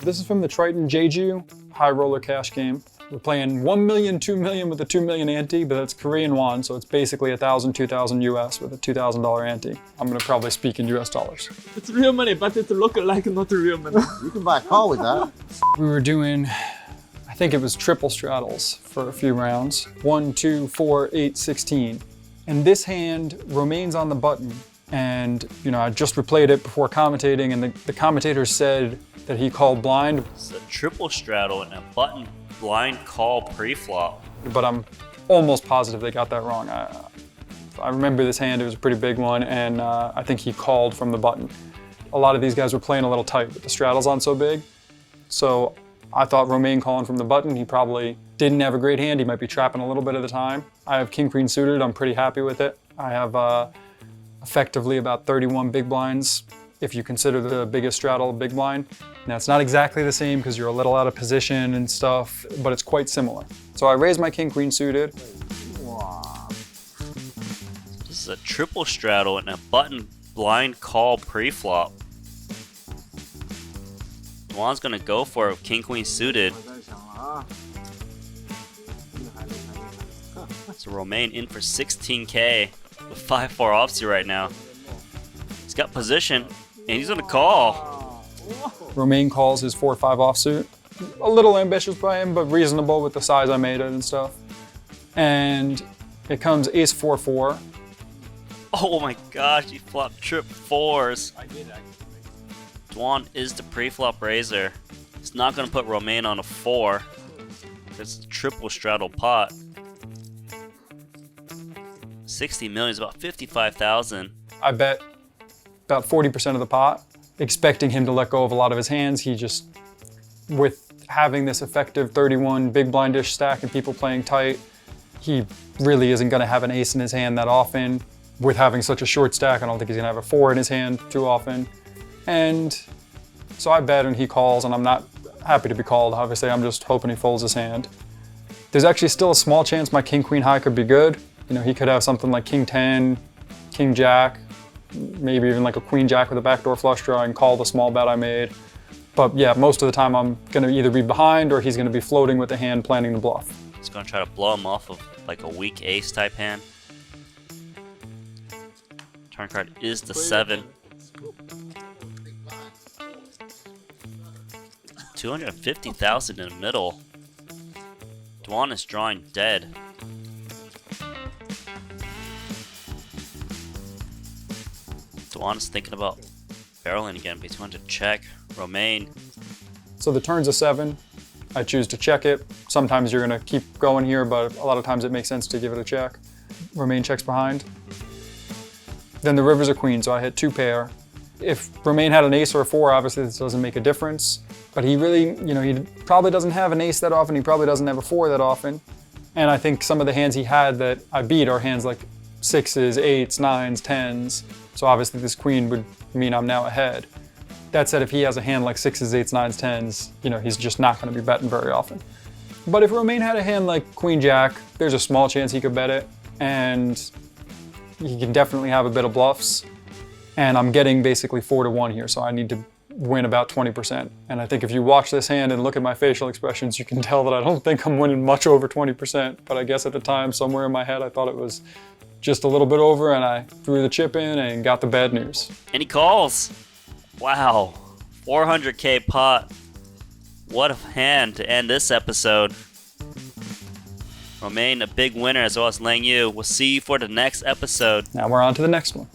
This is from the Triton Jeju high roller cash game. We're playing 1 million, 2 million with a 2 million ante, but that's Korean won, so it's basically 1,000, 2,000 US with a $2,000 ante. I'm gonna probably speak in US dollars. It's real money, but it looks like not real money. You can buy a car with that. We were doing, I think it was triple straddles for a few rounds. 1, 2, 4, 8, 16. And this hand, Romain's on the button. And, you know, I just replayed it before commentating, and the commentator said that he called blind. It's a triple straddle and a button blind call pre-flop. But I'm almost positive they got that wrong. I remember this hand, it was a pretty big one, and I think he called from the button. A lot of these guys were playing a little tight, but the straddles aren't so big. So I thought Romain calling from the button, he probably didn't have a great hand. He might be trapping a little bit of the time. I have king queen suited, I'm pretty happy with it. I have effectively about 31 big blinds, if you consider the biggest straddle a big blind. Now it's not exactly the same because you're a little out of position and stuff, but it's quite similar. So I raised my king queen suited. Wow. This is a triple straddle and a button blind call pre-flop. Dwan's gonna go for it, king queen suited. So Romain in for 16K with 5-4 offsuit right now. He's got position and he's gonna call. Romain calls his 4-5 offsuit. A little ambitious by him, but reasonable with the size I made it and stuff. And it comes ace 4-4. Oh my gosh, he flopped trip fours. I did actually. Dwan is the pre-flop raiser. He's not gonna put Romain on a 4. It's a triple straddle pot. 60 million is about 55,000. I bet about 40% of the pot, expecting him to let go of a lot of his hands. He just, with having this effective 31 big blindish stack and people playing tight, he really isn't gonna have an ace in his hand that often. With having such a short stack, I don't think he's gonna have a 4 in his hand too often. And so I bet and he calls, and I'm not happy to be called. Obviously, I'm just hoping he folds his hand. There's actually still a small chance my king queen high could be good. You know, he could have something like king 10, king jack, maybe even like a queen jack with a backdoor flush draw and call the small bet I made. But yeah, most of the time I'm gonna either be behind or he's gonna be floating with the hand planning the bluff. He's gonna try to blow him off of like a weak ace type hand. Turn card is the 7. 250,000 in the middle. Dwan is drawing dead. Dwan is thinking about barreling again, but he's going to check. Romain. So the turn's a 7. I choose to check it. Sometimes you're gonna keep going here, but a lot of times it makes sense to give it a check. Romain checks behind. Then the river's a queen, so I hit 2 pair. If Romain had an ace or a 4, obviously this doesn't make a difference. But he really, you know, he probably doesn't have an ace that often. He probably doesn't have a 4 that often. And I think some of the hands he had that I beat are hands like 6s, 8s, 9s, 10s. So obviously this queen would mean I'm now ahead. That said, if he has a hand like 6s, 8s, 9s, 10s, you know, he's just not gonna be betting very often. But if Romain had a hand like queen jack, there's a small chance he could bet it. And he can definitely have a bit of bluffs. And I'm getting basically 4-1 here, so I need to win about 20%. And I think if you watch this hand and look at my facial expressions, you can tell that I don't think I'm winning much over 20%. But I guess at the time, somewhere in my head, I thought it was just a little bit over, and I threw the chip in and got the bad news. And he calls. Wow. 400K pot. What a hand to end this episode. Romain, a big winner, as well as Lang Yu. We'll see you for the next episode. Now we're on to the next one.